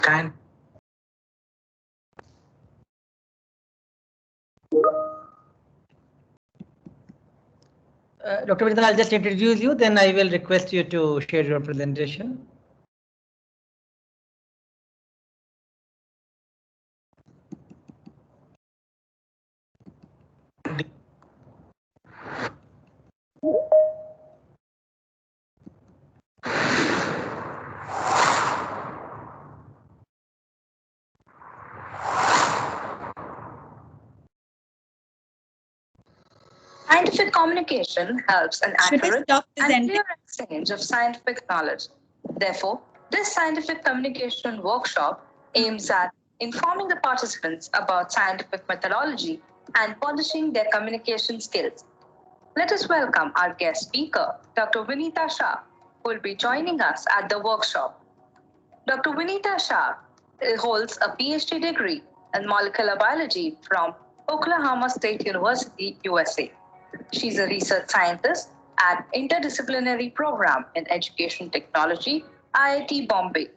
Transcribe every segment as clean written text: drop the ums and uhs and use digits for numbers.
Kind. Dr. Vidhan, I'll just introduce you, then I will request you to share your presentation. Scientific communication helps an accurate and clear exchange of scientific knowledge. Therefore, this scientific communication workshop aims at informing the participants about scientific methodology and polishing their communication skills. Let us welcome our guest speaker, Dr. Vinita Shah, who will be joining us at the workshop. Dr. Vinita Shah holds a PhD degree in molecular biology from Oklahoma State University, USA. She's a research scientist at Interdisciplinary Program in Education Technology, IIT Bombay.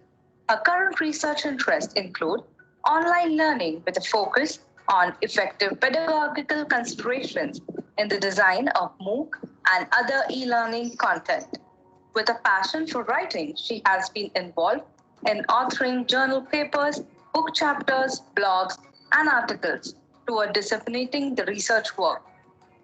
Her current research interests include online learning with a focus on effective pedagogical considerations in the design of MOOC and other e-learning content. With a passion for writing, she has been involved in authoring journal papers, book chapters, blogs, and articles toward disseminating the research work.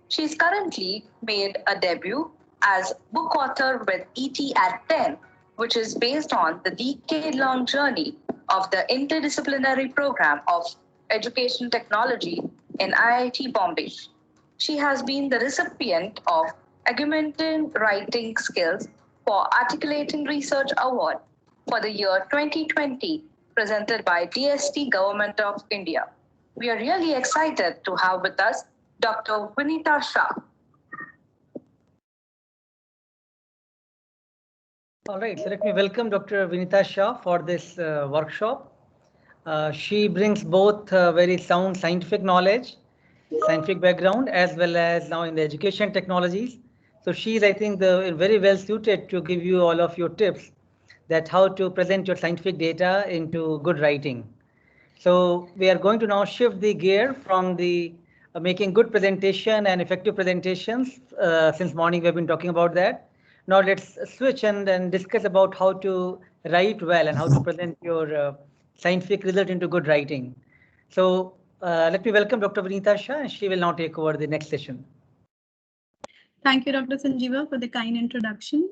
She's currently made a debut as book author with ET at 10, which is based on the decade-long journey of the Interdisciplinary Program of Education Technology in IIT Bombay. She has been the recipient of Augmented Writing Skills for Articulating Research Award for the year 2020, presented by DST Government of India. We are really excited to have with us Dr. Vinita Shah. All right, so let me welcome Dr. Vinita Shah for this workshop. She brings both very sound scientific knowledge, scientific background, as well as now in the education technologies. So she's, I think, very well suited to give you all of your tips that how to present your scientific data into good writing. So we are going to now shift the gear from the making good presentation and effective presentations. Since morning we've been talking about that. Now let's switch and discuss about how to write well and how to present your scientific result into good writing. So let me welcome Dr. Vinita Shah, and she will now take over the next session. Thank you, Dr. Sanjeeva, for the kind introduction.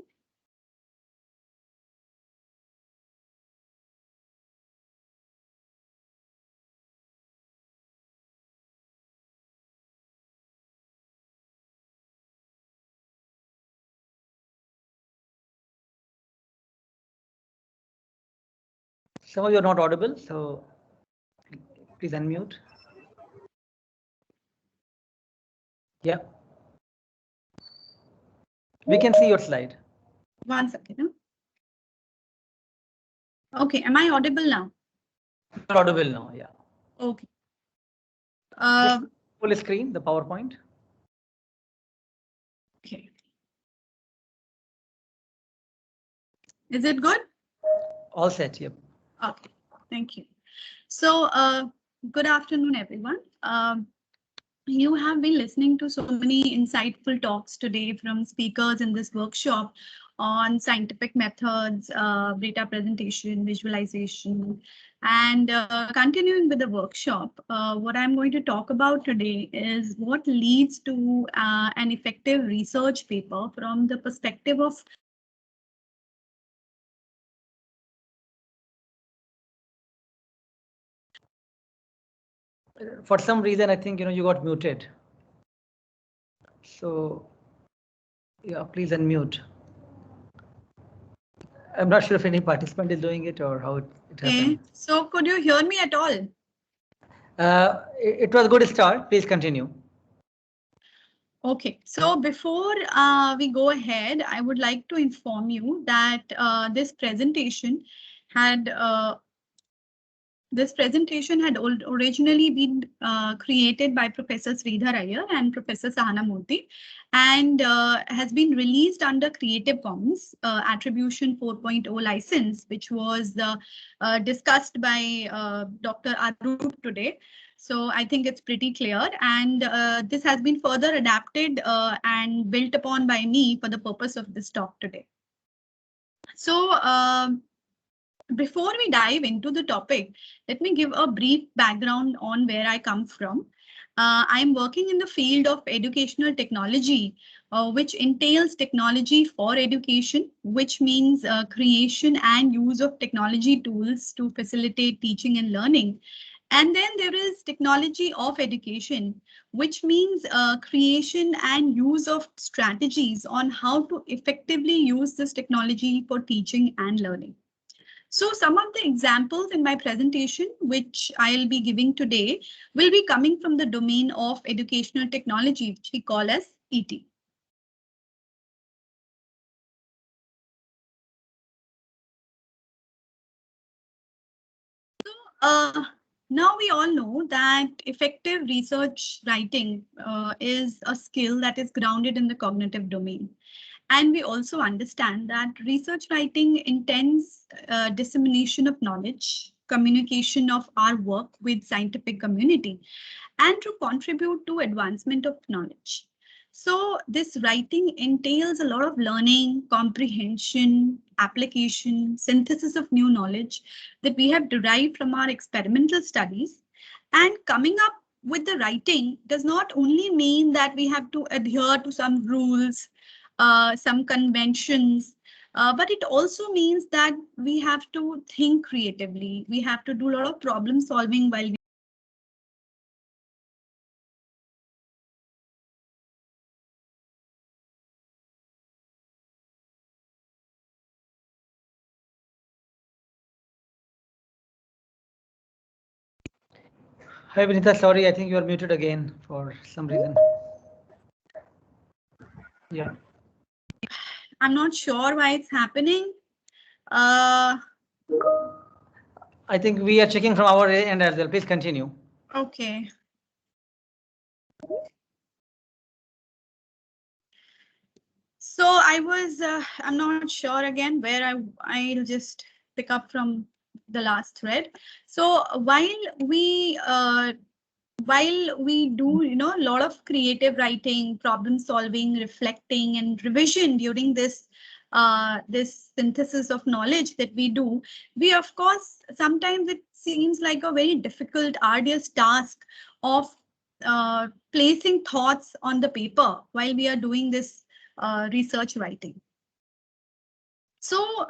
Some of you are not audible, so please unmute. Yeah. We can see your slide. 1 second. Okay, am I audible now? You're audible now, yeah. Okay. Full screen, the PowerPoint. Okay. Is it good? All set, yep. Okay, thank you. So, good afternoon, everyone. You have been listening to so many insightful talks today from speakers in this workshop on scientific methods, data presentation, visualization, and continuing with the workshop, what I'm going to talk about today is what leads to an effective research paper from the perspective of For some reason, I think you got muted. So, yeah, please unmute. I'm not sure if any participant is doing it or how it happened. So, could you hear me at all? It was a good start. Please continue. Okay, so before we go ahead, I would like to inform you that this presentation had This presentation had originally been created by Professor Sridhar Iyer and Professor Sahana Murthy, and has been released under Creative Commons Attribution 4.0 license, which was discussed by Dr. Arup today. So I think it's pretty clear, and this has been further adapted and built upon by me for the purpose of this talk today. So before we dive into the topic, let me give a brief background on where I come from. I'm working in the field of educational technology, which entails technology for education, which means creation and use of technology tools to facilitate teaching and learning. And then there is technology of education, which means creation and use of strategies on how to effectively use this technology for teaching and learning. So some of the examples in my presentation, which I'll be giving today, will be coming from the domain of educational technology, which we call as ET. So now we all know that effective research writing is a skill that is grounded in the cognitive domain. And we also understand that research writing intends dissemination of knowledge, communication of our work with scientific community, and to contribute to advancement of knowledge. So this writing entails a lot of learning, comprehension, application, synthesis of new knowledge that we have derived from our experimental studies. And coming up with the writing does not only mean that we have to adhere to some rules, some conventions, but it also means that we have to think creatively. We have to do a lot of problem solving while we Hi, Vinita. Sorry, I think you are muted again for some reason. Yeah. I'm not sure why it's happening. I think we are checking from our end as well. Please continue. Okay. So I'm not sure again where I'll just pick up from the last thread. So while we do, a lot of creative writing, problem solving, reflecting, and revision during this synthesis of knowledge that we do, we of course sometimes it seems like a very difficult, arduous task of placing thoughts on the paper while we are doing this research writing. So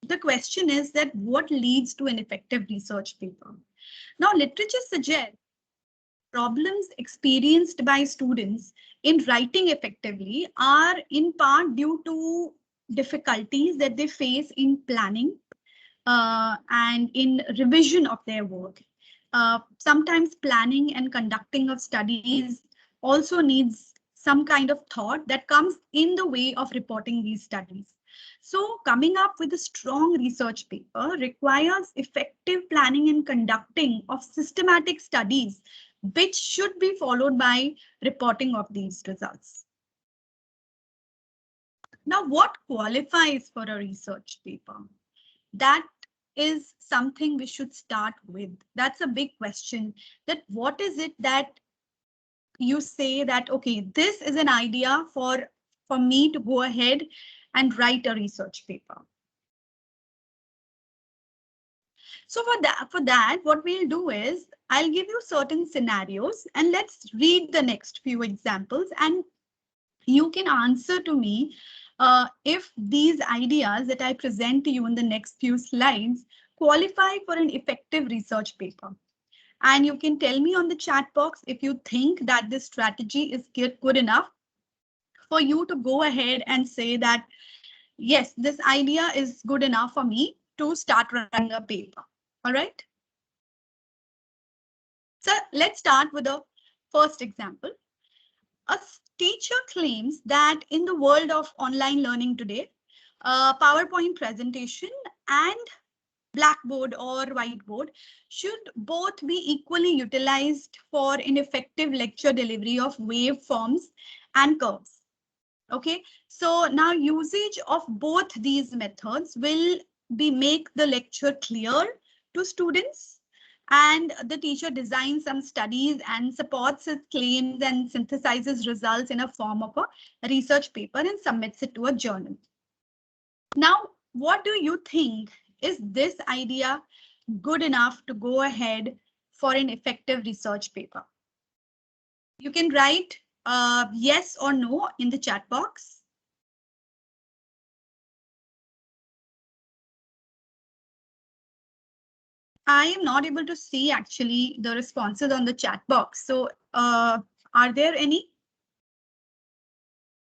the question is that what leads to an effective research paper? Now, literature suggests problems experienced by students in writing effectively are in part due to difficulties that they face in planning and in revision of their work. Sometimes planning and conducting of studies also needs some kind of thought that comes in the way of reporting these studies. So coming up with a strong research paper requires effective planning and conducting of systematic studies, which should be followed by reporting of these results. Now, what qualifies for a research paper? That is something we should start with. That's a big question, that what is it that you say that, okay, this is an idea for me to go ahead and write a research paper. So for that, what we'll do is I'll give you certain scenarios and let's read the next few examples and you can answer to me if these ideas that I present to you in the next few slides qualify for an effective research paper. And you can tell me on the chat box if you think that this strategy is good enough for you to go ahead and say that, yes, this idea is good enough for me to start writing a paper. All right. So let's start with the first example. A teacher claims that in the world of online learning today, PowerPoint presentation and blackboard or whiteboard should both be equally utilized for an effective lecture delivery of waveforms and curves. Okay, so now usage of both these methods will make the lecture clear to students, and the teacher designs some studies and supports its claims and synthesizes results in a form of a research paper and submits it to a journal. Now, what do you think? Is this idea good enough to go ahead for an effective research paper? You can write yes or no in the chat box. I am not able to see actually the responses on the chat box. So are there any?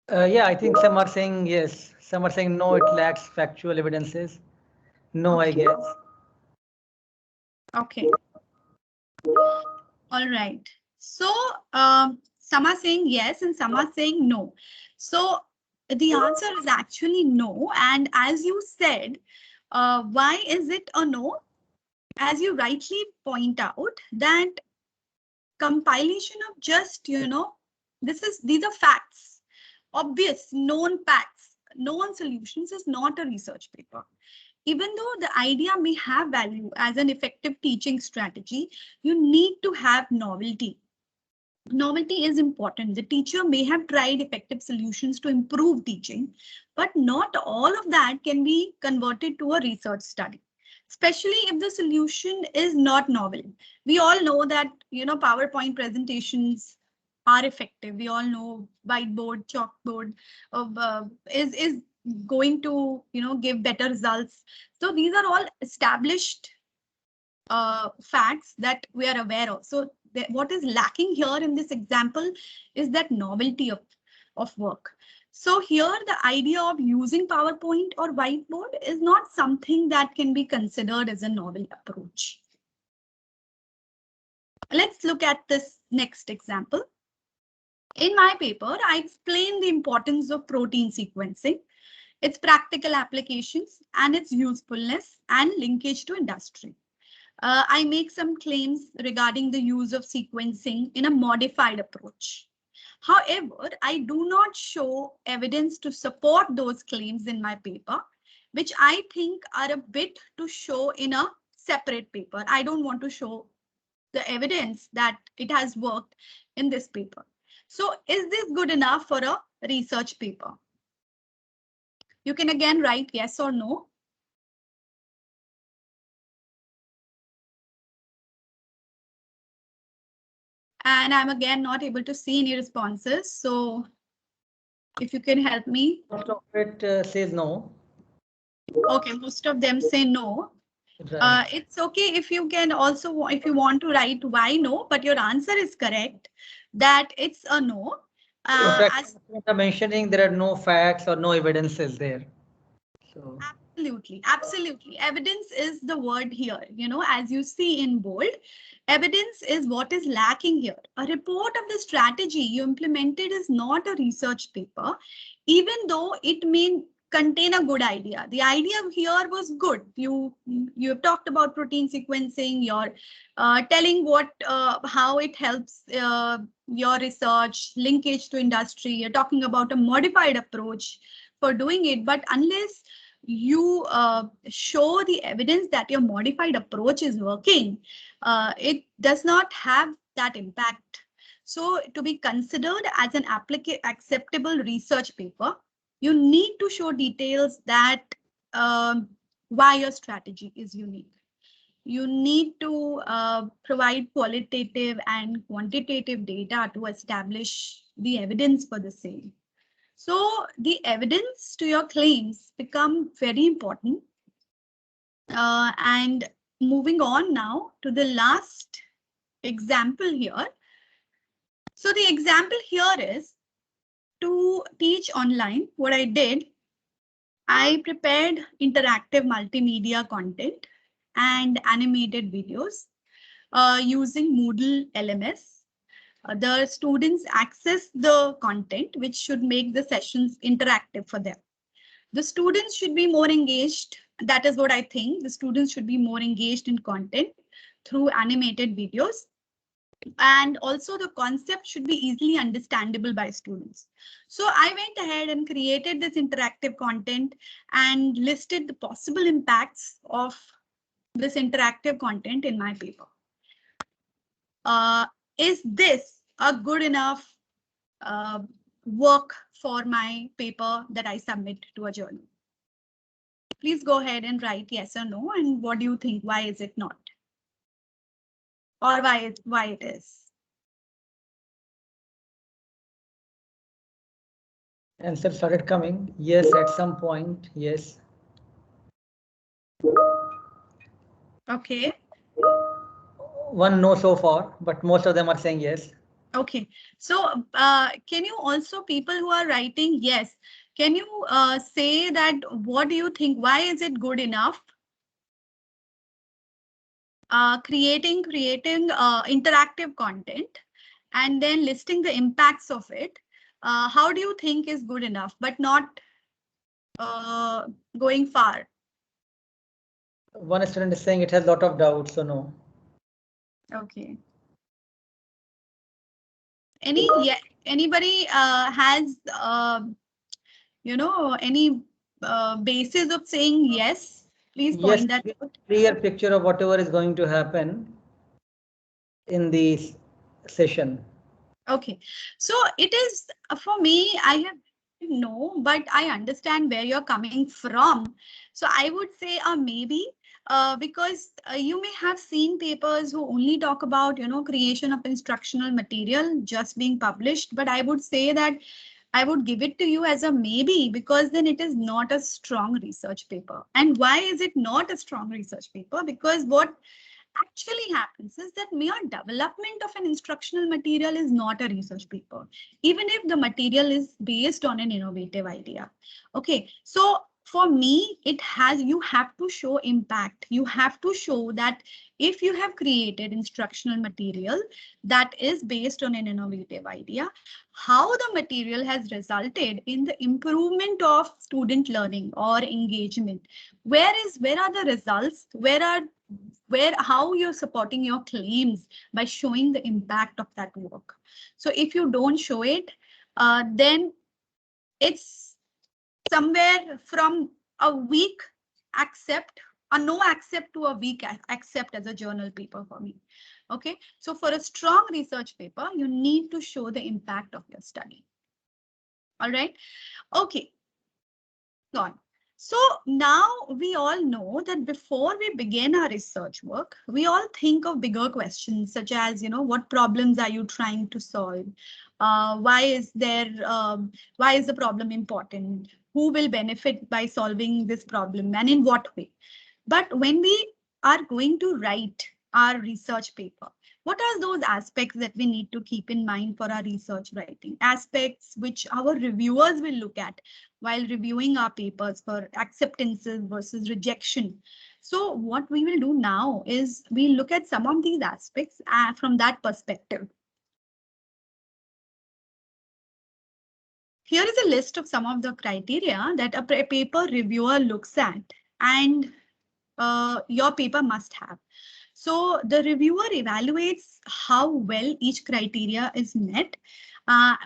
Yeah, I think some are saying yes. Some are saying no, it lacks factual evidences. No, okay. I guess. Okay. All right. So some are saying yes and some are saying no. So the answer is actually no. And as you said, why is it a no? As you rightly point out, that compilation of just, these are facts, obvious, known facts, known solutions is not a research paper. Even though the idea may have value as an effective teaching strategy, you need to have novelty. Novelty is important. The teacher may have tried effective solutions to improve teaching, but not all of that can be converted to a research study, especially if the solution is not novel. We all know that, PowerPoint presentations are effective. We all know whiteboard, chalkboard is going to, give better results. So these are all established facts that we are aware of. So what is lacking here in this example is that novelty of work. So here the idea of using PowerPoint or whiteboard is not something that can be considered as a novel approach. Let's look at this next example. In my paper, I explain the importance of protein sequencing, its practical applications, and its usefulness and linkage to industry. I make some claims regarding the use of sequencing in a modified approach. However, I do not show evidence to support those claims in my paper, which I think are a bit to show in a separate paper. I don't want to show the evidence that it has worked in this paper. So is this good enough for a research paper? You can again write yes or no. And I'm again not able to see any responses. So if you can help me. Most of it says no. Okay, most of them say no. Right. It's okay if you can also, if you want to write why no, but your answer is correct that it's a no. As mentioning, there are no facts or no evidences there. So. Absolutely. Evidence is the word here. As you see in bold, evidence is what is lacking here. A report of the strategy you implemented is not a research paper, even though it may contain a good idea. The idea here was good. You have talked about protein sequencing. You're telling how it helps your research, linkage to industry. You're talking about a modified approach for doing it. But unless you show the evidence that your modified approach is working, it does not have that impact. So to be considered as an acceptable research paper, you need to show details that why your strategy is unique. You need to provide qualitative and quantitative data to establish the evidence for the same. So the evidence to your claims become very important. And moving on now to the last example here. So the example here is to teach online. What I did, I prepared interactive multimedia content and animated videos using Moodle LMS. The students access the content, which should make the sessions interactive for them. The students should be more engaged That is what I think. The students should be more engaged in content through animated videos. And also the concept should be easily understandable by students. So I went ahead and created this interactive content and listed the possible impacts of this interactive content in my paper. Is this a good enough work for my paper that I submit to a journal? Please go ahead and write yes or no. And what do you think? Why is it not? Or why it is? Answer started coming. Yes, at some point. Yes. Okay. One no so far, but most of them are saying yes. Okay. So can you also, people who are writing yes, can you say that what do you think? Why is it good enough? Creating interactive content and then listing the impacts of it. How do you think is good enough, but not going far? One student is saying it has a lot of doubts, so no. Okay. Anybody has any basis of saying yes? Please point that out. Clear picture of whatever is going to happen in the session. Okay, so it is for me, I have no, but I understand where you're coming from. So I would say maybe because you may have seen papers who only talk about, creation of instructional material just being published. But I would say that I would give it to you as a maybe, because then it is not a strong research paper. And why is it not a strong research paper? Because what actually happens is that mere development of an instructional material is not a research paper, even if the material is based on an innovative idea. Okay, so for me, you have to show impact. You have to show that if you have created instructional material that is based on an innovative idea, how the material has resulted in the improvement of student learning or engagement. Where are the results? How you're supporting your claims by showing the impact of that work. So if you don't show it, then it's somewhere from a weak accept, a no accept to a weak accept as a journal paper for me. Okay, so for a strong research paper, you need to show the impact of your study. All right. Okay. Go on. So now we all know that before we begin our research work, we all think of bigger questions such as, what problems are you trying to solve? Why is the problem important? Who will benefit by solving this problem and in what way? But when we are going to write our research paper, what are those aspects that we need to keep in mind for our research writing? Aspects which our reviewers will look at while reviewing our papers for acceptances versus rejection. So what we will do now is we look at some of these aspects from that perspective. Here is a list of some of the criteria that a paper reviewer looks at and your paper must have. So the reviewer evaluates how well each criteria is met.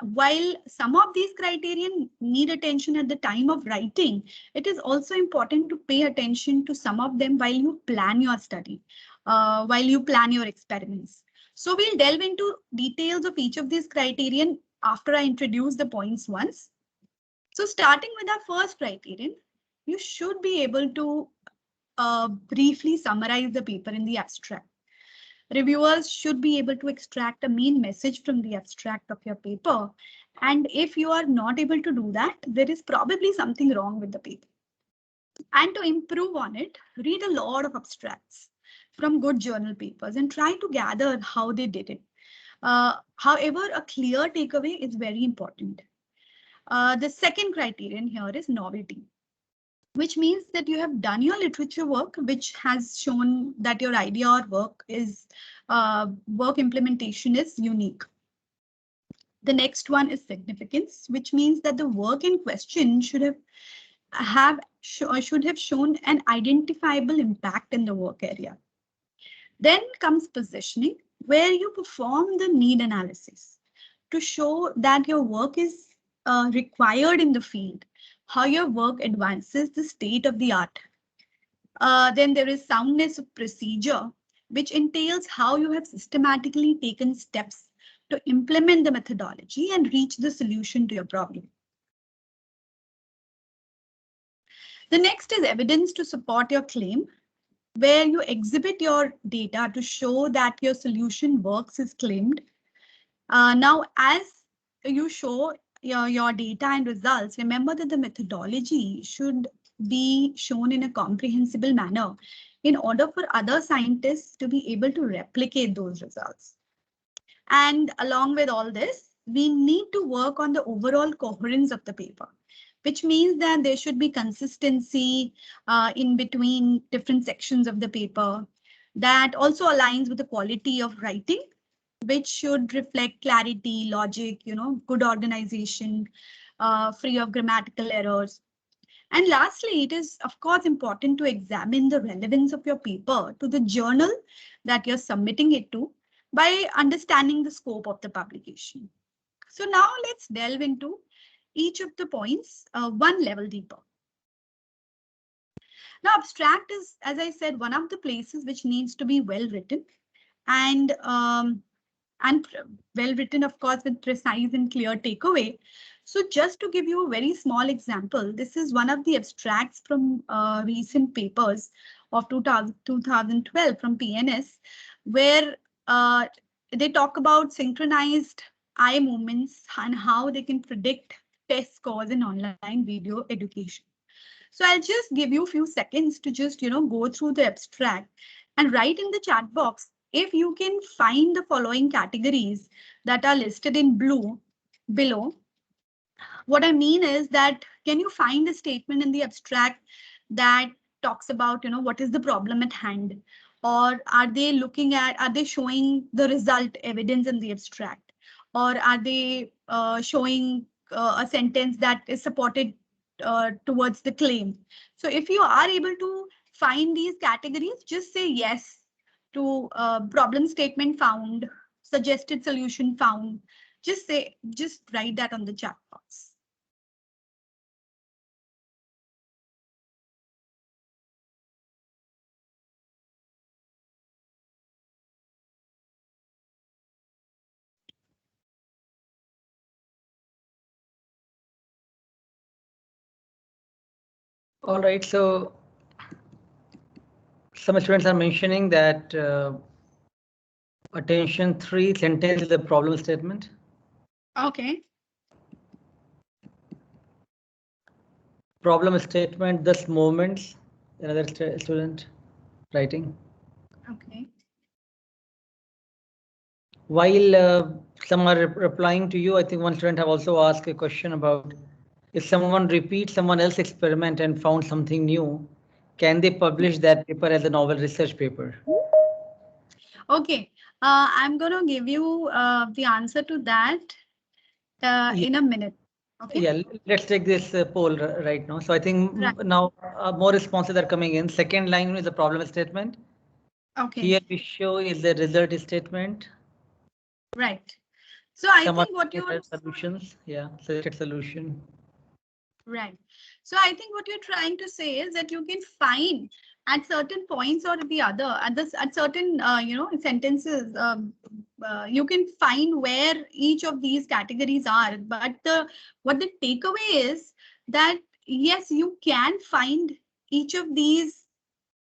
While some of these criteria need attention at the time of writing, it is also important to pay attention to some of them while you plan your study, while you plan your experiments. So we'll delve into details of each of these criterion after I introduce the points once. So starting with our first criterion, you should be able to briefly summarize the paper in the abstract. Reviewers should be able to extract a main message from the abstract of your paper. And if you are not able to do that, there is probably something wrong with the paper. And to improve on it, read a lot of abstracts from good journal papers and try to gather how they did it. However, a clear takeaway is very important. The second criterion here is novelty, which means that you have done your literature work, which has shown that your idea or work implementation is unique. The next one is significance, which means that the work in question should have should have shown an identifiable impact in the work area. Then comes positioning, where you perform the need analysis to show that your work is required in the field, how your work advances the state of the art. Then there is soundness of procedure, which entails how you have systematically taken steps to implement the methodology and reach the solution to your problem. The next is evidence to support your claim, where you exhibit your data to show that your solution works as claimed. Now, as you show your data and results, remember that the methodology should be shown in a comprehensible manner in order for other scientists to be able to replicate those results. And along with all this, we need to work on the overall coherence of the paper, which means that there should be consistency in between different sections of the paper. That also aligns with the quality of writing, which should reflect clarity, logic, good organization, free of grammatical errors. And lastly, it is, of course, important to examine the relevance of your paper to the journal that you're submitting it to by understanding the scope of the publication. So now let's delve into each of the points one level deeper. Now, abstract is, as I said, one of the places which needs to be well written and well written, of course, with precise and clear takeaway. So just to give you a very small example, this is one of the abstracts from recent papers of 2012 from PNAS, where they talk about synchronized eye movements and how they can predict test scores in online video education. So I'll just give you a few seconds to just, go through the abstract and write in the chat box if you can find the following categories that are listed in blue below. What I mean is that, can you find a statement in the abstract that talks about, what is the problem at hand? Or are they showing the result evidence in the abstract? Or are they showing a sentence that is supported towards the claim? So if you are able to find these categories, just say yes to problem statement found, suggested solution found. Just write that on the chat box. All right, so some students are mentioning that attention 3 sentence is a problem statement. Okay. Problem statement, thus movements, another student writing. Okay. While some are replying to you, I think one student have also asked a question about if someone repeats someone else's experiment and found something new, can they publish that paper as a novel research paper? Okay, I'm going to give you the answer to that in a minute. Okay. Yeah, let's take this poll right now. So I think now more responses are coming in. Second line is the problem statement. Okay. Here we show is the result statement. Right. So I think what you solutions, yeah, selected solution. Right. So I think what you're trying to say is that you can find at certain points or the other, at certain sentences, you can find where each of these categories are. But what the takeaway is that yes, you can find each of these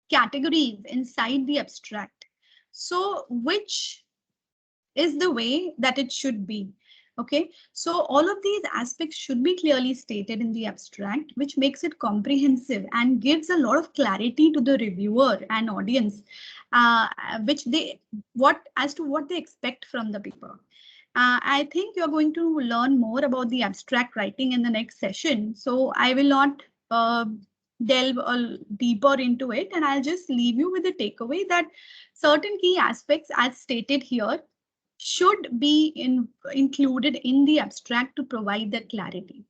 categories inside the abstract. So which is the way that it should be. Okay, so all of these aspects should be clearly stated in the abstract, which makes it comprehensive and gives a lot of clarity to the reviewer and audience, as to what they expect from the paper. I think you're going to learn more about the abstract writing in the next session, so I will not delve deeper into it, and I'll just leave you with the takeaway that certain key aspects, as stated here, should be included in the abstract to provide that clarity.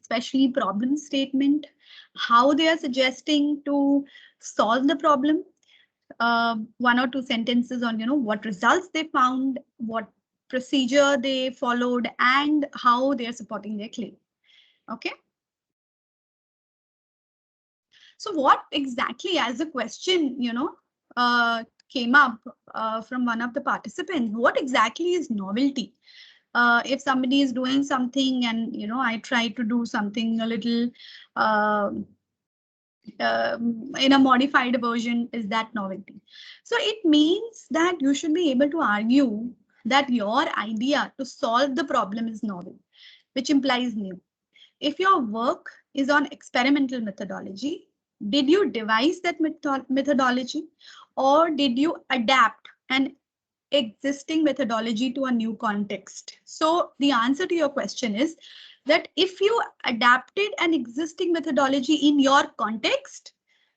especially problem statement, how they are suggesting to solve the problem, 1 or 2 sentences on, what results they found, what procedure they followed, and how they are supporting their claim. Okay. So what exactly, as a question, came up from one of the participants, what exactly is novelty? If somebody is doing something and, I try to do something a little in a modified version, is that novelty? So it means that you should be able to argue that your idea to solve the problem is novel, which implies new. If your work is on experimental methodology, did you devise that methodology, or did you adapt an existing methodology to a new context? So the answer to your question is that if you adapted an existing methodology in your context,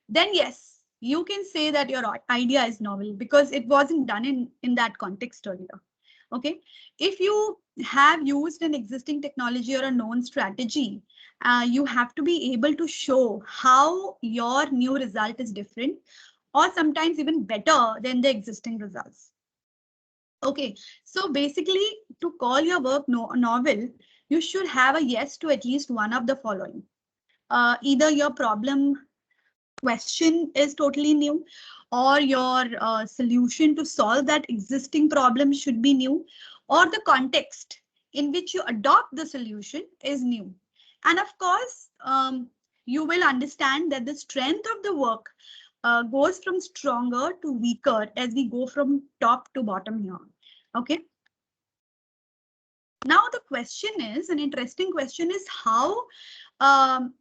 then yes, you can say that your idea is novel because it wasn't done in that context earlier. Okay. If you have used an existing technology or a known strategy, you have to be able to show how your new result is different or sometimes even better than the existing results. Okay, so basically, to call your work novel, you should have a yes to at least one of the following. Either your problem question is totally new, or your solution to solve that existing problem should be new, or the context in which you adopt the solution is new. And of course, you will understand that the strength of the work goes from stronger to weaker as we go from top to bottom here. Okay. Now the question is, an interesting question is, how can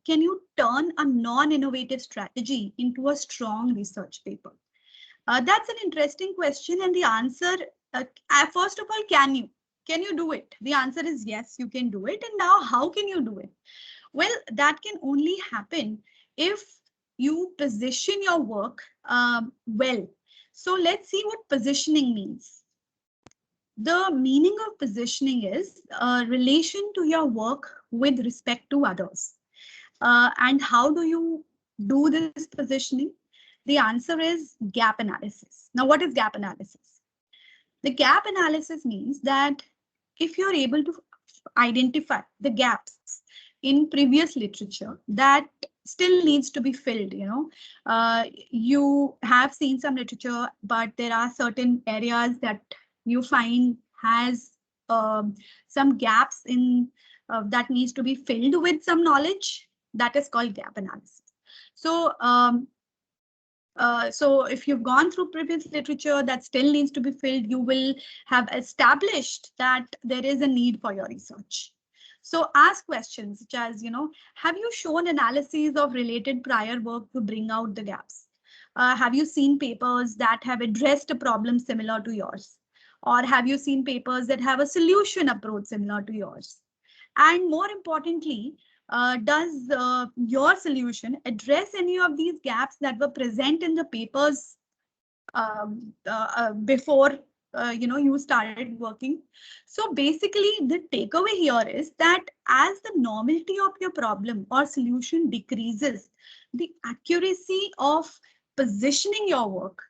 you turn a non-innovative strategy into a strong research paper? That's an interesting question, and the answer, first of all, can you do it? The answer is yes, you can do it. And now how can you do it? Well, that can only happen if you position your work well. So let's see what positioning means. The meaning of positioning is relation to your work with respect to others. And how do you do this positioning? The answer is gap analysis. Now, what is gap analysis? The gap analysis means that if you're able to identify the gaps in previous literature that still needs to be filled, you have seen some literature, but there are certain areas that you find has some gaps in that needs to be filled with some knowledge, that is called gap analysis. So so if you've gone through previous literature that still needs to be filled, you will have established that there is a need for your research. So ask questions such as, have you shown analyses of related prior work to bring out the gaps? Have you seen papers that have addressed a problem similar to yours? Or have you seen papers that have a solution approach similar to yours? And more importantly, does your solution address any of these gaps that were present in the papers before you started working? So basically, the takeaway here is that as the novelty of your problem or solution decreases, the accuracy of positioning your work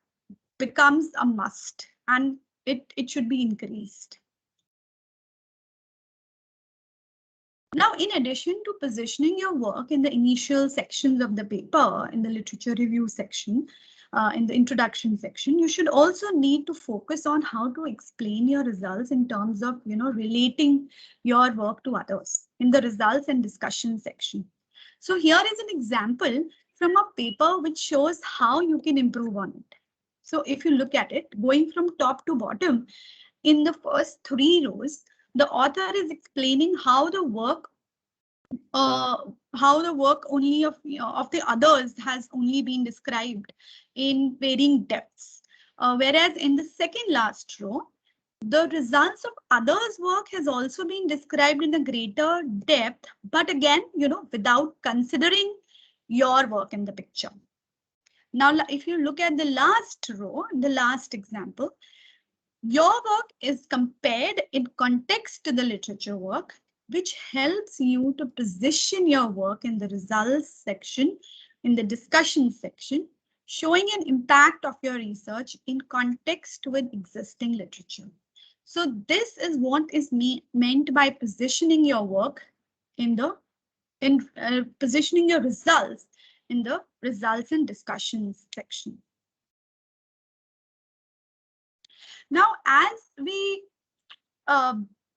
becomes a must, and it should be increased. Now, in addition to positioning your work in the initial sections of the paper, in the literature review section, in the introduction section, you should also need to focus on how to explain your results in terms of, relating your work to others in the results and discussion section. So here is an example from a paper which shows how you can improve on it. So if you look at it, going from top to bottom, in the first 3 rows, the author is explaining how the work only of the others has only been described in varying depths. Whereas in the second last row, the results of others' work has also been described in a greater depth, but again, without considering your work in the picture. Now, if you look at the last row, the last example, your work is compared in context to the literature work, which helps you to position your work in the results section, in the discussion section, showing an impact of your research in context with existing literature. So this is what is meant by positioning your work in the positioning your results in the results and discussions section. Now, as we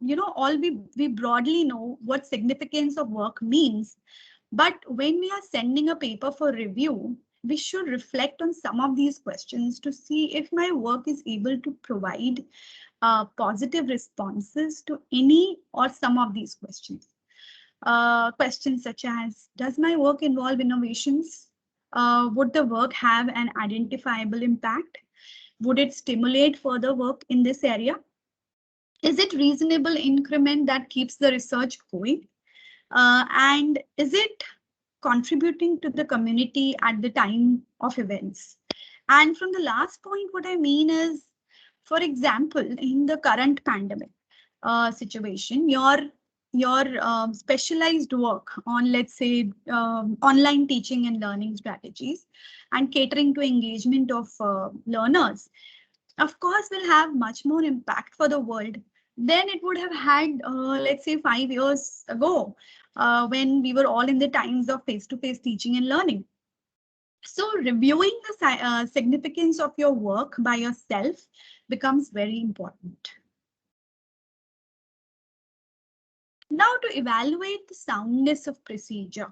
we broadly know what significance of work means, but when we are sending a paper for review, we should reflect on some of these questions to see if my work is able to provide positive responses to any or some of these questions. Questions such as, does my work involve innovations? Would the work have an identifiable impact? Would it stimulate further work in this area? Is it reasonable increment that keeps the research going? And is it contributing to the community at the time of events? And from the last point, what I mean is, for example, in the current pandemic situation, your specialized work on, let's say, online teaching and learning strategies and catering to engagement of learners, of course, will have much more impact for the world than it would have had, let's say, 5 years ago, when we were all in the times of face-to-face teaching and learning. So reviewing the significance of your work by yourself becomes very important. Now, to evaluate the soundness of procedure,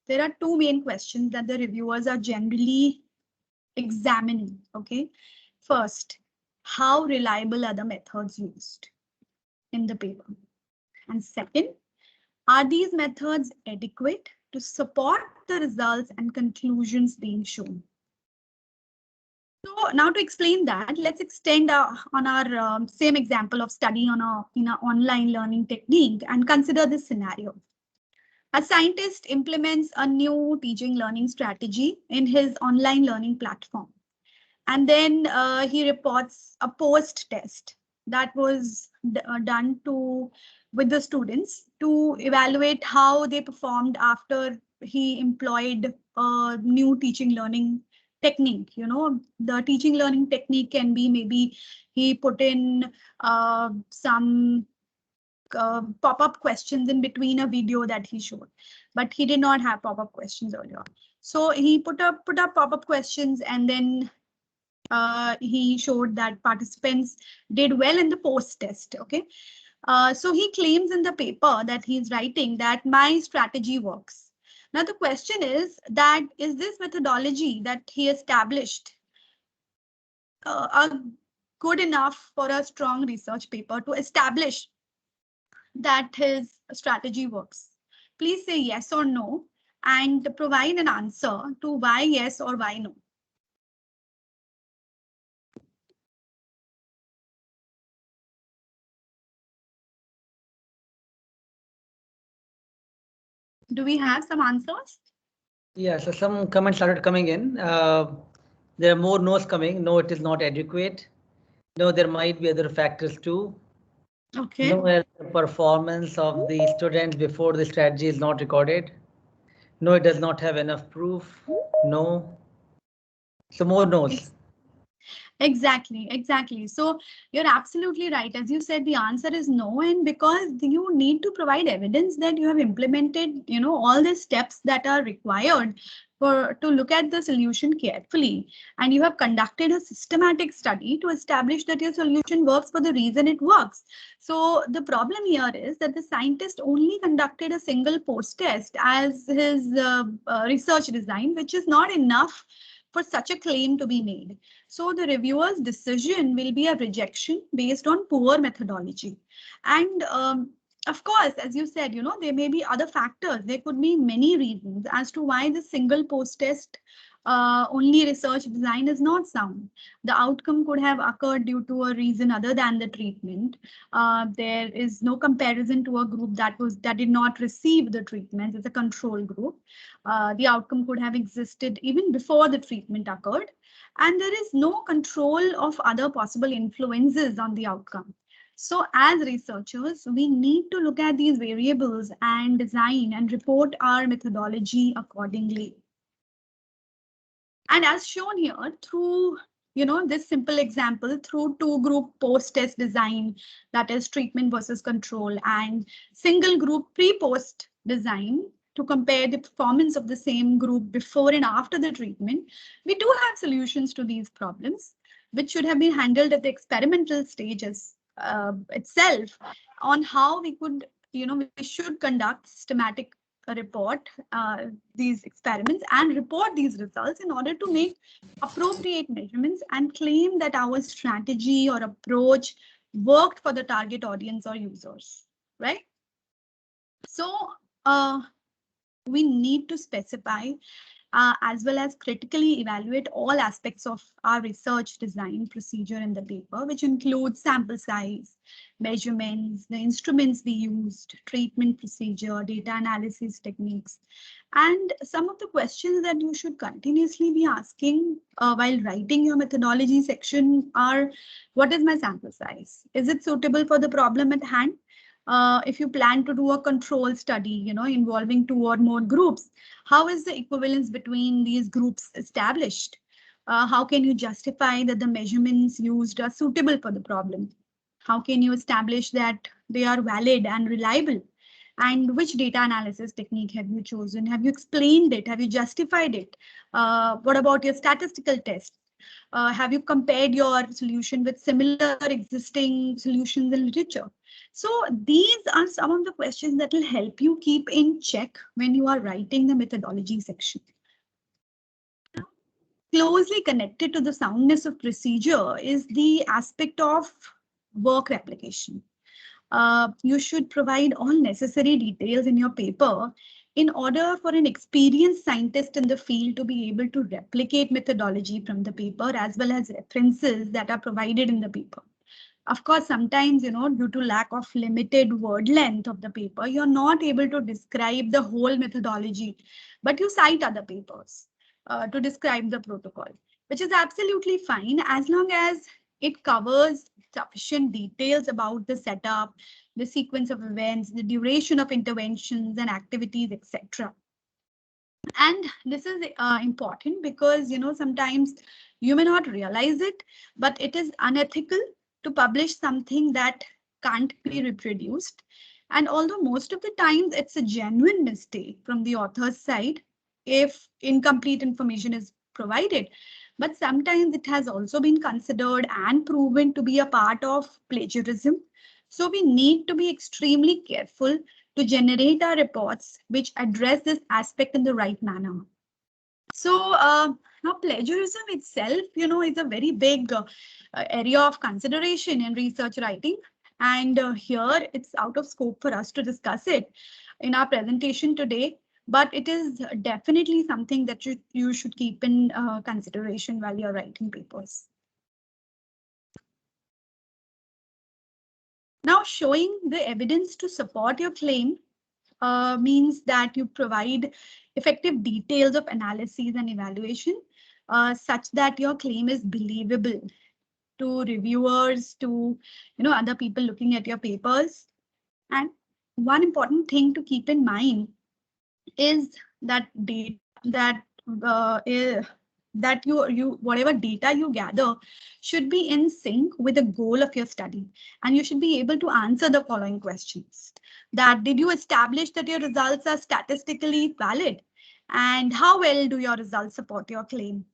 there are two main questions that the reviewers are generally examining. Okay, first, how reliable are the methods used in the paper? And second, are these methods adequate to support the results and conclusions being shown? So now to explain that, let's extend on our same example of study in an online learning technique and consider this scenario. A scientist implements a new teaching learning strategy in his online learning platform. And then he reports a post test that was done with the students to evaluate how they performed after he employed a new teaching learning technique. You know, the teaching learning technique can be, maybe he put in some pop-up questions in between a video that he showed, but he did not have pop-up questions earlier. So he put up pop-up questions, and then he showed that participants did well in the post test. Okay, so he claims in the paper that he's writing that my strategy works. Now the question is that, is this methodology that he established good enough for a strong research paper to establish that his strategy works? Please say yes or no and provide an answer to why yes or why no. Do we have some answers? Yeah, so some comments started coming in. There are more no's coming. No, it is not adequate. No, there might be other factors too. Okay. No, the performance of the students before the strategy is not recorded. No, it does not have enough proof. No. So more no's. Exactly. So you're absolutely right. As you said, the answer is no. And because you need to provide evidence that you have implemented, all the steps that are required to look at the solution carefully. And you have conducted a systematic study to establish that your solution works for the reason it works. So the problem here is that the scientist only conducted a single post test as his research design, which is not enough for such a claim to be made. So the reviewer's decision will be a rejection based on poor methodology. And of course, as you said, there may be other factors. There could be many reasons as to why the single post test only research design is not sound. The outcome could have occurred due to a reason other than the treatment. There is no comparison to a group that did not receive the treatment as a control group. The outcome could have existed even before the treatment occurred, and there is no control of other possible influences on the outcome. So as researchers, we need to look at these variables and design and report our methodology accordingly. And as shown here through this simple example, through two-group post-test design, that is treatment versus control, and single group pre-post design to compare the performance of the same group before and after the treatment, we do have solutions to these problems, which should have been handled at the experimental stages itself, on how we could, we should conduct systematic report these experiments and report these results in order to make appropriate measurements and claim that our strategy or approach worked for the target audience or users, right? So we need to specify as well as critically evaluate all aspects of our research design procedure in the paper, which includes sample size, measurements, the instruments we used, treatment procedure, data analysis techniques. And some of the questions that you should continuously be asking while writing your methodology section are, what is my sample size? Is it suitable for the problem at hand? If you plan to do a control study, involving 2 or more groups, how is the equivalence between these groups established? How can you justify that the measurements used are suitable for the problem? How can you establish that they are valid and reliable? And which data analysis technique have you chosen? Have you explained it? Have you justified it? What about your statistical tests? Have you compared your solution with similar existing solutions in literature? So these are some of the questions that will help you keep in check when you are writing the methodology section. Closely connected to the soundness of procedure is the aspect of work replication. You should provide all necessary details in your paper in order for an experienced scientist in the field to be able to replicate methodology from the paper as well as references that are provided in the paper. Of course, sometimes, due to lack of limited word length of the paper, you're not able to describe the whole methodology, but you cite other papers to describe the protocol, which is absolutely fine as long as it covers sufficient details about the setup, the sequence of events, the duration of interventions and activities, etc. And this is important because, sometimes you may not realize it, but it is unethical to publish something that can't be reproduced. And although most of the times it's a genuine mistake from the author's side, if incomplete information is provided, but sometimes it has also been considered and proven to be a part of plagiarism. So we need to be extremely careful to generate our reports which address this aspect in the right manner. So now plagiarism itself, is a very big area of consideration in research writing. And here it's out of scope for us to discuss it in our presentation today. But it is definitely something that you should keep in consideration while you're writing papers. Now, showing the evidence to support your claim means that you provide effective details of analyses and evaluation such that your claim is believable to reviewers, to other people looking at your papers. And one important thing to keep in mind is that whatever data you gather should be in sync with the goal of your study, and you should be able to answer the following questions. That did you establish that your results are statistically valid? And how well do your results support your claim?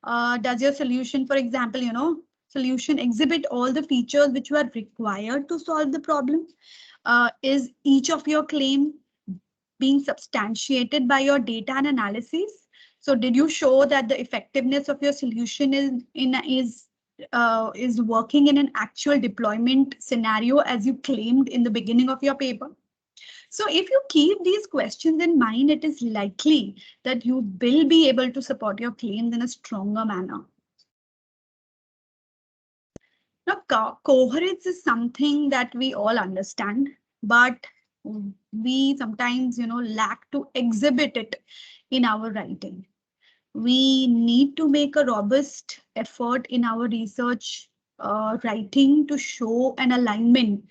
Does your solution, for example, solution exhibit all the features which were required to solve the problem? Is each of your claim being substantiated by your data and analysis? So did you show that the effectiveness of your solution is working in an actual deployment scenario as you claimed in the beginning of your paper? So if you keep these questions in mind, it is likely that you will be able to support your claims in a stronger manner. Now, coherence is something that we all understand, but we sometimes, lack to exhibit it in our writing. We need to make a robust effort in our research writing to show an alignment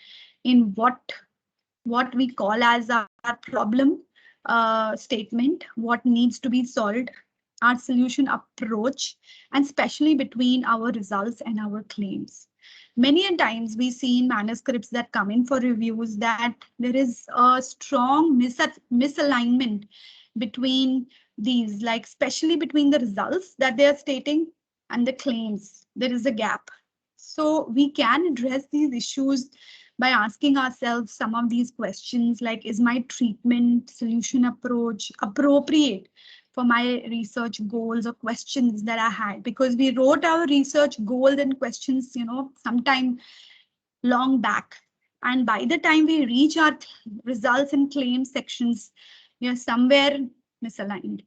in what we call as our problem statement, what needs to be solved, our solution approach, and especially between our results and our claims. Many a times we see in manuscripts that come in for reviews that there is a strong misalignment between these, like especially between the results that they are stating and the claims. There is a gap. So we can address these issues by asking ourselves some of these questions like, is my treatment solution approach appropriate for my research goals or questions that I had? Because we wrote our research goals and questions, sometime long back. And by the time we reach our results and claims sections, we are somewhere misaligned.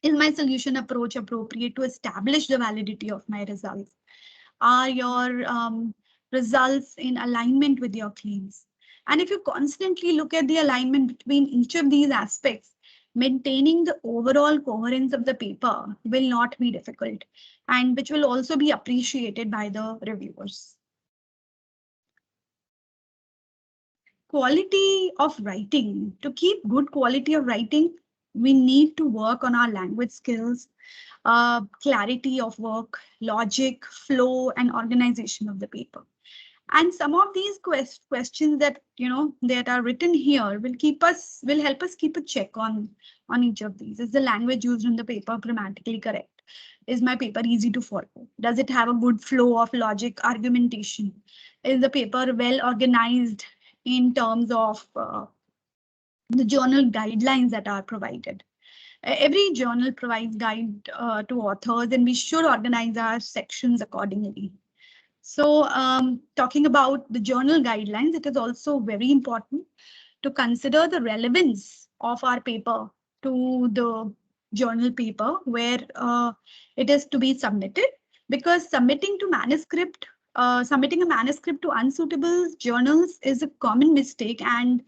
Is my solution approach appropriate to establish the validity of my results? Are your results in alignment with your claims? And if you constantly look at the alignment between each of these aspects, maintaining the overall coherence of the paper will not be difficult, and which will also be appreciated by the reviewers. Quality of writing. To keep good quality of writing, we need to work on our language skills, clarity of work, logic, flow, and organization of the paper. And some of these questions that that are written here will help us keep a check on each of these. Is the language used in the paper grammatically correct? Is my paper easy to follow? Does it have a good flow of logic argumentation? Is the paper well organized in terms of the journal guidelines that are provided? Every journal provides guide to authors, and we should organize our sections accordingly. So talking about the journal guidelines, it is also very important to consider the relevance of our paper to the journal paper where it is to be submitted, because submitting a manuscript to unsuitable journals is a common mistake and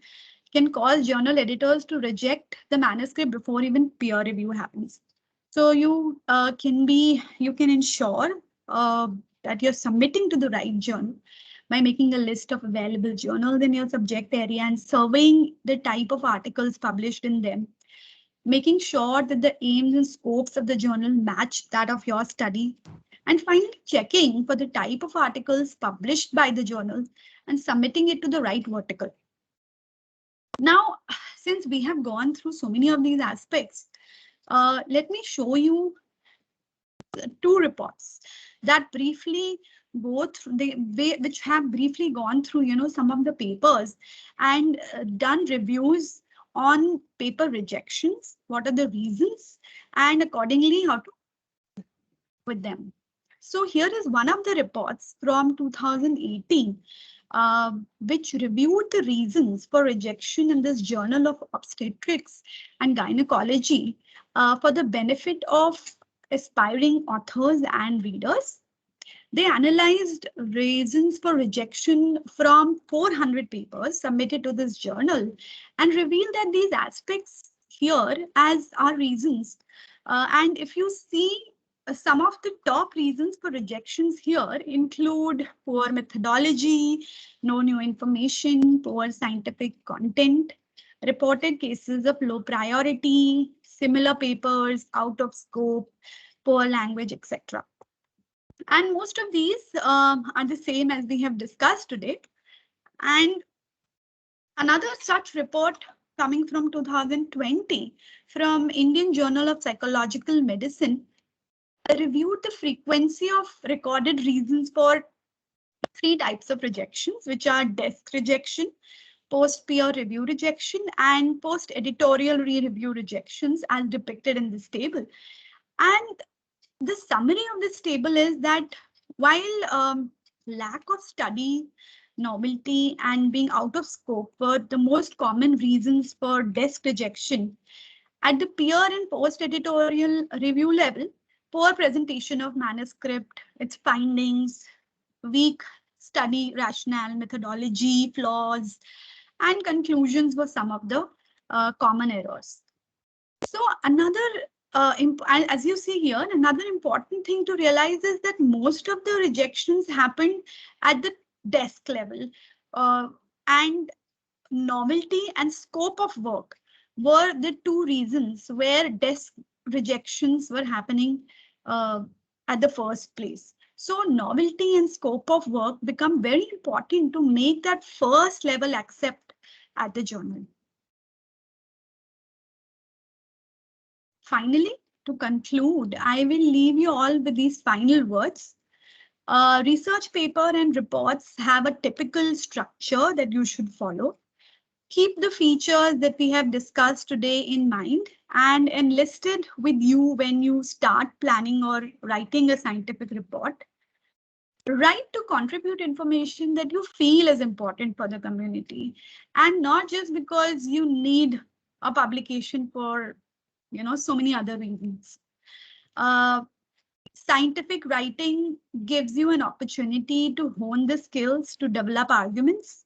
can cause journal editors to reject the manuscript before even peer review happens. So you can ensure that you're submitting to the right journal by making a list of available journals in your subject area and surveying the type of articles published in them, making sure that the aims and scopes of the journal match that of your study, and finally checking for the type of articles published by the journal and submitting it to the right vertical. Now, since we have gone through so many of these aspects, let me show you two reports that briefly go through which have briefly gone through some of the papers and done reviews on paper rejections. What are the reasons, and accordingly how to with them. So here is one of the reports from 2018. Which reviewed the reasons for rejection in this Journal of Obstetrics and Gynecology for the benefit of aspiring authors and readers. They analyzed reasons for rejection from 400 papers submitted to this journal and revealed that these aspects here as are reasons. And if you see, some of the top reasons for rejections here include poor methodology, no new information, poor scientific content, reported cases of low priority, similar papers, out of scope, poor language, etc. And most of these are the same as we have discussed today. And another such report coming from 2020 from Indian Journal of Psychological Medicine reviewed the frequency of recorded reasons for 3 types of rejections, which are desk rejection, post-peer review rejection, and post-editorial re-review rejections as depicted in this table. And the summary of this table is that while lack of study, novelty, and being out of scope were the most common reasons for desk rejection, at the peer and post-editorial review level, poor presentation of manuscript, its findings, weak study rationale, methodology, flaws, and conclusions were some of the common errors. So another as you see here, another important thing to realize is that most of the rejections happened at the desk level, and novelty and scope of work were the two reasons where desk rejections were happening at the first place. So novelty and scope of work become very important to make that first level accept at the journal. Finally, to conclude, I will leave you all with these final words. Research paper and reports have a typical structure that you should follow. Keep the features that we have discussed today in mind and enlisted with you when you start planning or writing a scientific report. Write to contribute information that you feel is important for the community, and not just because you need a publication for so many other reasons. Scientific writing gives you an opportunity to hone the skills to develop arguments,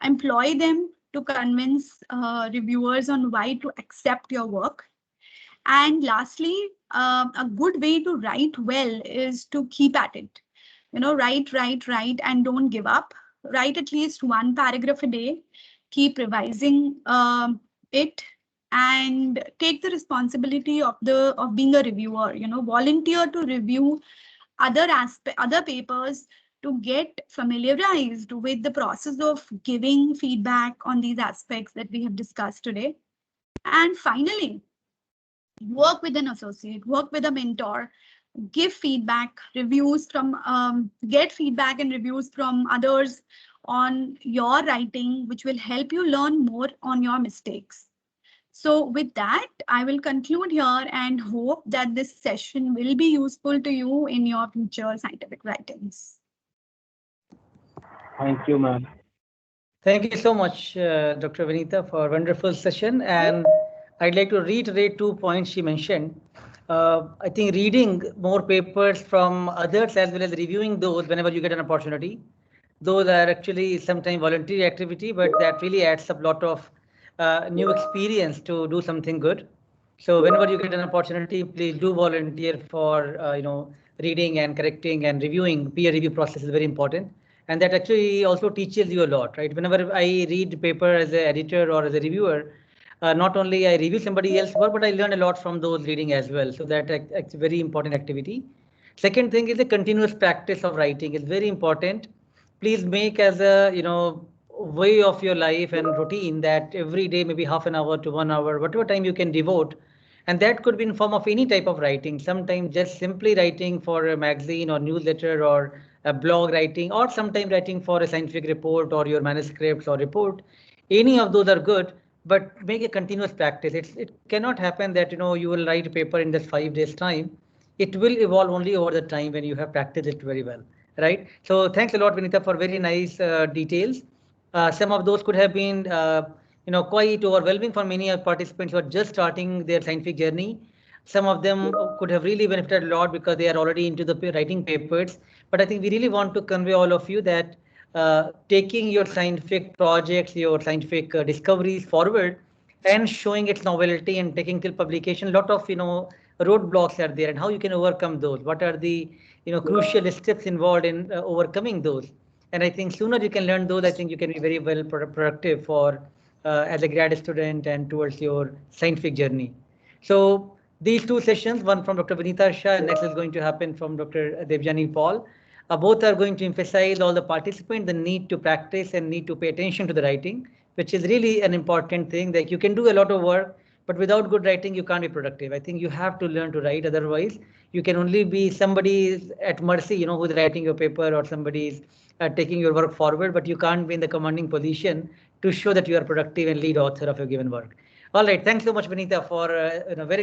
employ them to convince reviewers on why to accept your work. And lastly, a good way to write well is to keep at it. Write, and don't give up. Write at least one paragraph a day. Keep revising it, and take the responsibility of being a reviewer. Volunteer to review other papers to get familiarized with the process of giving feedback on these aspects that we have discussed today. And finally, work with an associate, work with a mentor, give feedback, reviews from, get feedback and reviews from others on your writing, which will help you learn more on your mistakes. So with that, I will conclude here and hope that this session will be useful to you in your future scientific writings. Thank you, ma'am. Thank you so much, Dr. Vinita, for a wonderful session. And I'd like to reiterate 2 points she mentioned. I think reading more papers from others as well as reviewing those whenever you get an opportunity. Those are actually sometimes voluntary activity, but that really adds up a lot of new experience to do something good. So whenever you get an opportunity, please do volunteer for reading and correcting and reviewing. Peer review process is very important, and that actually also teaches you a lot, right? Whenever I read paper as an editor or as a reviewer, not only I review somebody else's work, but I learn a lot from those reading as well. So that's a very important activity. Second thing is the continuous practice of writing is very important. Please make as a way of your life and routine that every day, maybe half an hour to 1 hour, whatever time you can devote. And that could be in form of any type of writing, sometimes just simply writing for a magazine or newsletter or a blog writing, or sometimes writing for a scientific report or your manuscripts or report. Any of those are good, but make a continuous practice. It cannot happen that you will write a paper in just 5 days time. It will evolve only over the time when you have practiced it very well, right? So thanks a lot, Vinita, for very nice details. Some of those could have been quite overwhelming for many participants who are just starting their scientific journey. Some of them could have really benefited a lot because they are already into the writing papers. But I think we really want to convey all of you that taking your scientific projects, your scientific discoveries forward and showing its novelty and taking till publication, a lot of roadblocks are there, and how you can overcome those. What are the crucial steps involved in overcoming those? And I think sooner you can learn those, I think you can be very well productive for as a grad student and towards your scientific journey. So these 2 sessions, one from Dr. Vinita Shah, and next is going to happen from Dr. Devjani Paul. Both are going to emphasize all the participants the need to practice and need to pay attention to the writing, which is really an important thing. That you can do a lot of work, but without good writing, you can't be productive. I think you have to learn to write. Otherwise, you can only be somebody at mercy, who's writing your paper, or somebody's taking your work forward, but you can't be in the commanding position to show that you are productive and lead author of a given work. All right. Thanks so much, Vinita, for a very